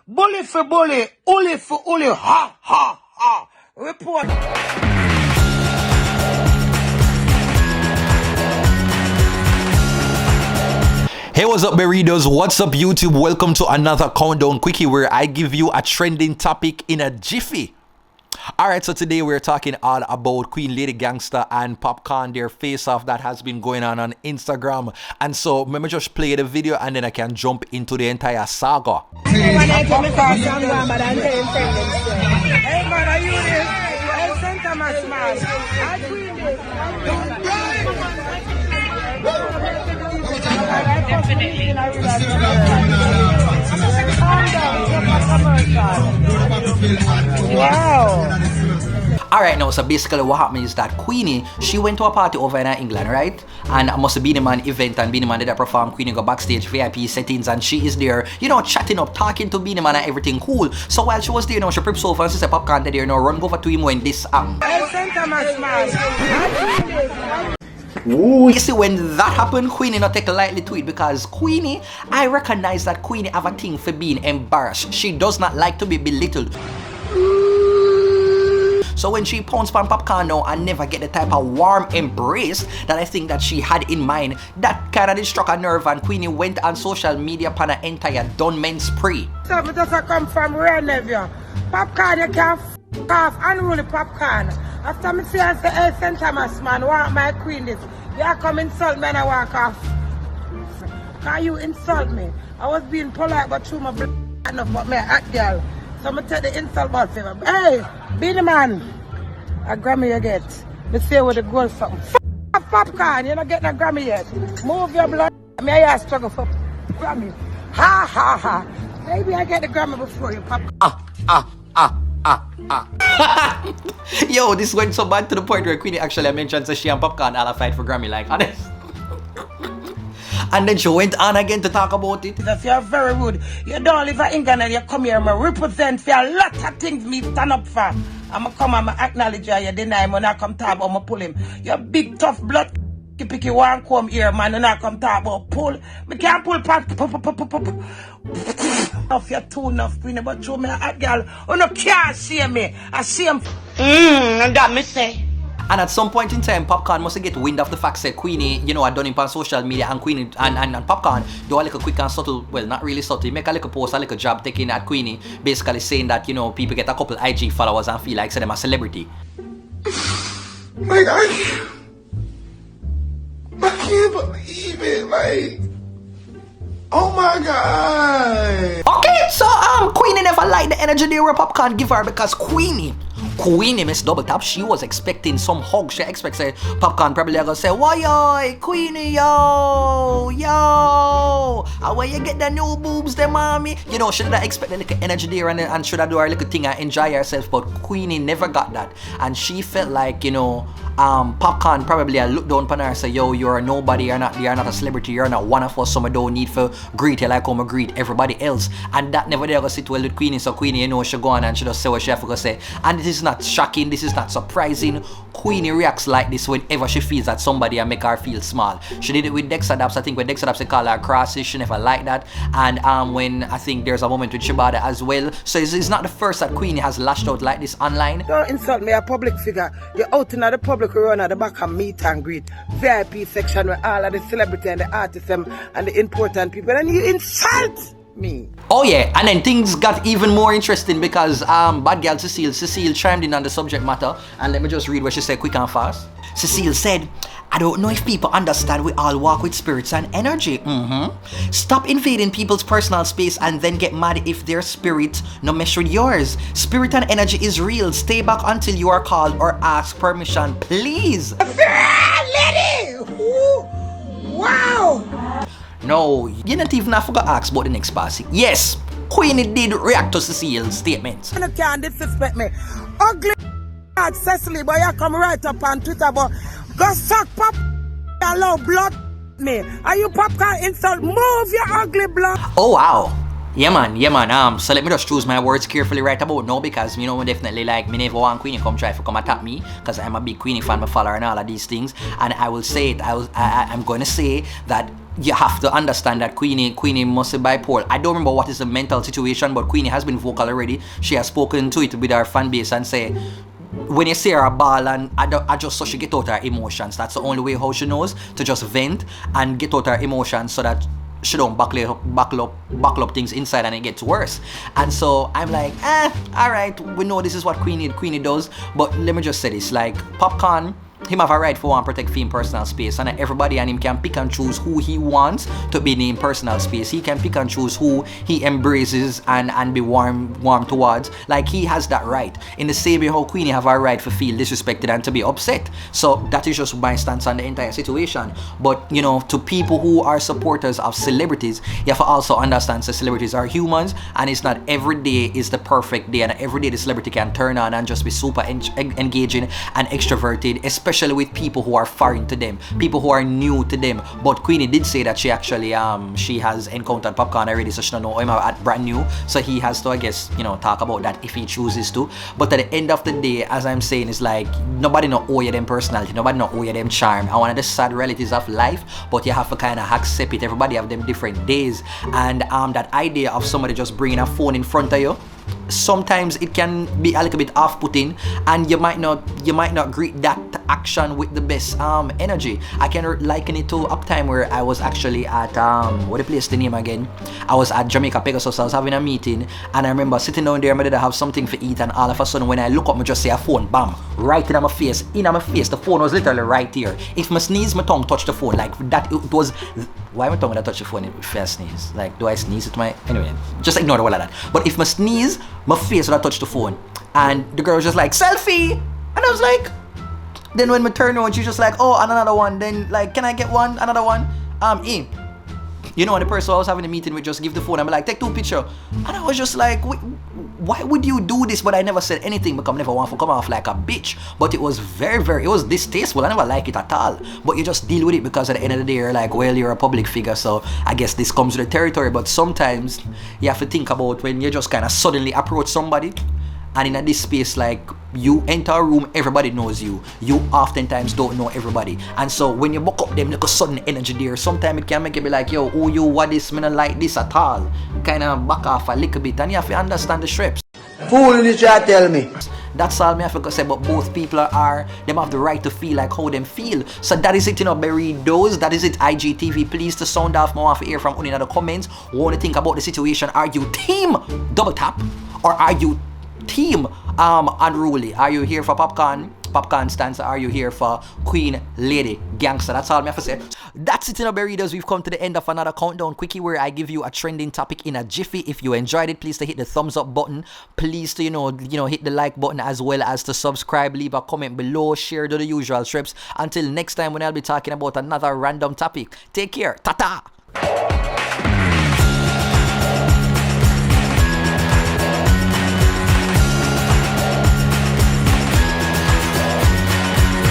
Bully for bully, uli for uli, ha, ha, ha. Report. Hey, what's up, Berridos? What's up, YouTube? Welcome to another Countdown Quickie where I give you a trending topic in a jiffy. Alright, so today we're talking all about Queen Lady Gangsta and Popcaan, their face-off that has been going on Instagram. And so, let me just play the video and then I can jump into the entire saga. Hey man, are you this? Hey, Santa Masmas. Wow. Alright, now, so basically what happened is that Queenie, she went to a party over in England, right? And it must have been a man event, and Beenie Man did that perform. Queenie go backstage, VIP settings, and she is there, you know, chatting up, talking to Beenie Man and everything cool. So while she was there, you know, she preps over and she said, Popcaan, there, you know, run over to him when this happened. Ooh, you see, when that happened, Queenie not take lightly to it, because Queenie, I recognize that Queenie have a thing for being embarrassed. She does not like to be belittled. So when she pounced on Popcaan now and never get the type of warm embrace that I think that she had in mind, that kind of struck a nerve, and Queenie went on social media upon an entire done men spree. So me just come from real nephew. Popcaan, you can't f*** off, unruly Popcaan. After me see and say, hey, St. Thomas man, want my queen this. You come insult me and I walk off. Can you insult me? I was being polite but through my enough but me a hot girl. So me take the insult but favor. Hey, Beenie Man, a Grammy you get. Me say with the gold something. F*** Popcaan, you're not getting a Grammy yet. Move your blood. Me I struggle for Grammy. Ha ha ha. Maybe I get the Grammy before you, Popcaan. Yo, this went so bad to the point where Queenie actually mentioned that she and Popcaan all a fight for Grammy, like, honest. And then she went on again to talk about it. Because you're very rude. You don't live in England and you come here and represent for a lot of things me stand up for. I'm come and acknowledge you, you deny me, and I come talk about me pull him. You big tough blood picky one come here, man, and I come talk about pull. Me can't pull off your too enough, Queenie, but show me a hot girl who no can't see me. I see him. And that me say. And at some point in time, Popcaan must get wind of the fact that Queenie, you know, had done it on social media, and Queenie and Popcaan do a little quick and subtle, well, not really subtle, make a little post, a little job taking at Queenie, basically saying that, you know, people get a couple IG followers and feel like say them a celebrity. Like, I can't believe it, like, oh my God. Okay, so Queenie never liked the energy there where Popcaan give her, because Queenie Miss Double Tap, she was expecting some hug. She expects Popcaan probably gonna say, why yo, Queenie, yo, how where you get the new boobs, the mommy? You know, she did expect a little energy there and should have do her little thing and enjoy herself, but Queenie never got that. And she felt like, you know, Popcaan probably looked down upon her and say, yo, you're a nobody, you're not a celebrity, you're not one of us, so I don't need for greet you like how I greet everybody else. And that never did go sit well with Queenie, so Queenie, you know, she go on and she just say what she have to say. And this is not shocking, this is not surprising. Queenie reacts like this whenever she feels that somebody and make her feel small. She did it with Dexter Daps. I think when Dexter Daps they call her crosses, she never liked that. And when I think there's a moment with Shibata as well. So it's not the first that Queenie has lashed out like this online. Don't insult me, a public figure. You're out in the public, we run at the back and meet and greet. VIP section where all of the celebrity and the artists and the important people, and you insult me. Oh yeah, and then things got even more interesting because bad girl Cecile chimed in on the subject matter, and let me just read what she said quick and fast. Cecile said, I don't know if people understand we all walk with spirits and energy. Stop invading people's personal space and then get mad if their spirit no mesh with yours. Spirit and energy is real. Stay back until you are called or ask permission, please. Lady! Wow! No, you not even have to ask about the next passing. Yes, Queenie did react to Cecile's statement. You can't disrespect me. Ugly Cecily, but you come right up on Twitter, but go suck pop allow blood me. Are you Popcaan insult? Move your ugly blood. Oh wow. Yeah man, so let me just choose my words carefully right about now, because you know definitely like me never want Queenie come try to come attack me, because I'm a big Queenie fan, my follower and all of these things, and I will say it, I'm going to say that you have to understand that Queenie must be bipolar. I don't remember what is the mental situation, but Queenie has been vocal already. She has spoken to it with her fan base and say, when you see her ball and I just so she get out her emotions. That's the only way how she knows to just vent and get out her emotions so that she don't buckle up things inside and it gets worse. And so I'm like, alright, we know this is what Queenie does, but let me just say this, like Popcaan, him have a right for one protect him personal space, and everybody and him can pick and choose who he wants to be in him personal space. He can pick and choose who he embraces and be warm towards. Like he has that right. In the same way how Queenie have a right to feel disrespected and to be upset. So that is just my stance on the entire situation. But you know, to people who are supporters of celebrities, you have to also understand that celebrities are humans, and it's not every day is the perfect day, and every day the celebrity can turn on and just be super engaging and extroverted, especially with people who are foreign to them, people who are new to them. But Queenie did say that she actually she has encountered Popcaan already, so she don't know him at brand new, so he has to, I guess, you know, talk about that if he chooses to. But at the end of the day, as I'm saying, it's like nobody know owe you them personality, nobody know owe you them charm, and one of the sad realities of life, but you have to kind of accept it. Everybody have them different days, and that idea of somebody just bringing a phone in front of you, sometimes it can be a little bit off-putting, and you might not greet that action with the best energy. I can liken it to a time where I was actually at what the place the name again? I was at Jamaica Pegasus. I was having a meeting, and I remember sitting down there, I did have something to eat, and all of a sudden when I look up, I just see a phone, bam, right in my face. The phone was literally right here. If I sneeze, my tongue touched the phone like that. It was, why my tongue would I touch the phone if I sneeze? Like, do I sneeze with my, anyway, just ignore all of that. But if I sneeze, my face would have touched the phone, and the girl was just like, selfie, and I was like, then when we turn around, she's just like, oh, and another one, then like, can I get one, another one, you know, the person I was having a meeting with just give the phone, I'm like, take 2 pictures, and I was just like, why would you do this? But I never said anything because I never want to come off like a bitch, but it was it was distasteful. I never like it at all, but you just deal with it because at the end of the day, you're like, well, you're a public figure, so I guess this comes with the territory. But sometimes you have to think about when you just kind of suddenly approach somebody, and in this space, like, you enter a room, everybody knows you. You oftentimes don't know everybody. And so when you buck up them like a sudden energy there, sometimes it can make you be like, yo, who you, what is, me not like this at all. Kind of back off a little bit, and you have to understand the strips. Fool in the chat, tell me. That's all me have to say, but both people are, them have the right to feel like how them feel. So that is it, you know, Berrydos. That is it, IGTV. Please to sound off, I want to hear from you in the comments. Want to think about the situation. Are you team double tap, or are you team unruly? Are you here for Popcaan stance? Are you here for Queen Lady Gangster? That's all I have to say. That's it, in Berrydos. We've come to the end of another countdown quickie where I give you a trending topic in a jiffy. If you enjoyed it, please to hit the thumbs up button. Please to you know hit the like button, as well as to subscribe, leave a comment below, share, do the usual strips. Until next time when I'll be talking about another random topic. Take care. Ta-ta.